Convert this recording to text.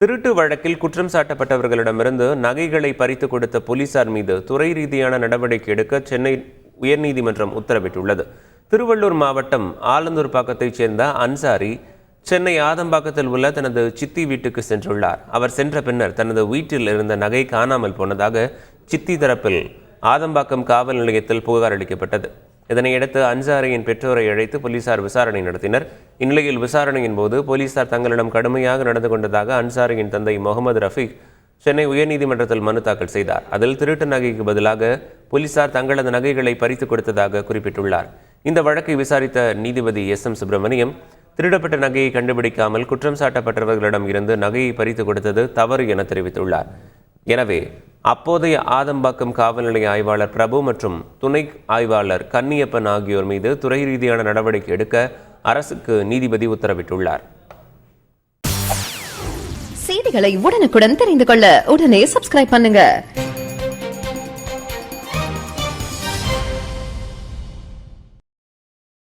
திருட்டு வழக்கில் குற்றம் சாட்டப்பட்டவர்களிடமிருந்து நகைகளை பறித்து கொடுத்த போலீசார் மீது துறை ரீதியான நடவடிக்கை எடுக்க சென்னை உயர்நீதிமன்றம் உத்தரவிட்டுள்ளது. திருவள்ளூர் மாவட்டம் ஆலந்தூர் பாக்கத்தைச் சேர்ந்த அன்சாரி சென்னை ஆதம்பாக்கத்தில் உள்ள தனது சித்தி வீட்டுக்கு சென்றுள்ளார். அவர் சென்ற பின்னர் தனது வீட்டில் இருந்த நகை காணாமல் போனதாக சித்தி தரப்பில் ஆதம்பாக்கம் காவல் நிலையத்தில் புகார் அளிக்கப்பட்டது. இதனையடுத்து அன்சாரியின் பெற்றோரை அழைத்து போலீசார் விசாரணை நடத்தினர். இந்நிலையில் விசாரணையின் போது போலீசார் தங்களிடம் கடுமையாக நடந்து கொண்டதாக அன்சாரியின் தந்தை முகமது ரஃபீக் சென்னை உயர்நீதிமன்றத்தில் மனு தாக்கல் செய்தார். அதில் திருட்டு நகைக்கு பதிலாக போலீசார் தங்களது நகைகளை பறித்து கொடுத்ததாக குறிப்பிட்டுள்ளார். இந்த வழக்கை விசாரித்த நீதிபதி SM சுப்பிரமணியம் திருடப்பட்ட நகையை கண்டுபிடிக்காமல் குற்றம் சாட்டப்பட்டவர்களிடம் இருந்து நகையை பறித்து கொடுத்தது தவறு என தெரிவித்துள்ளார். எனவே அப்போதைய ஆதம்பாக்கம் காவல் நிலைய ஆய்வாளர் பிரபு மற்றும் துணை ஆய்வாளர் கன்னியப்பன் ஆகியோர் மீது துறை ரீதியான நடவடிக்கை எடுக்க அரசுக்கு நீதிபதி உத்தரவிட்டுள்ளார். செய்திகளை உடனுக்குடன் தெரிந்து கொள்ள உடனே சப்ஸ்கிரைப் பண்ணுங்க.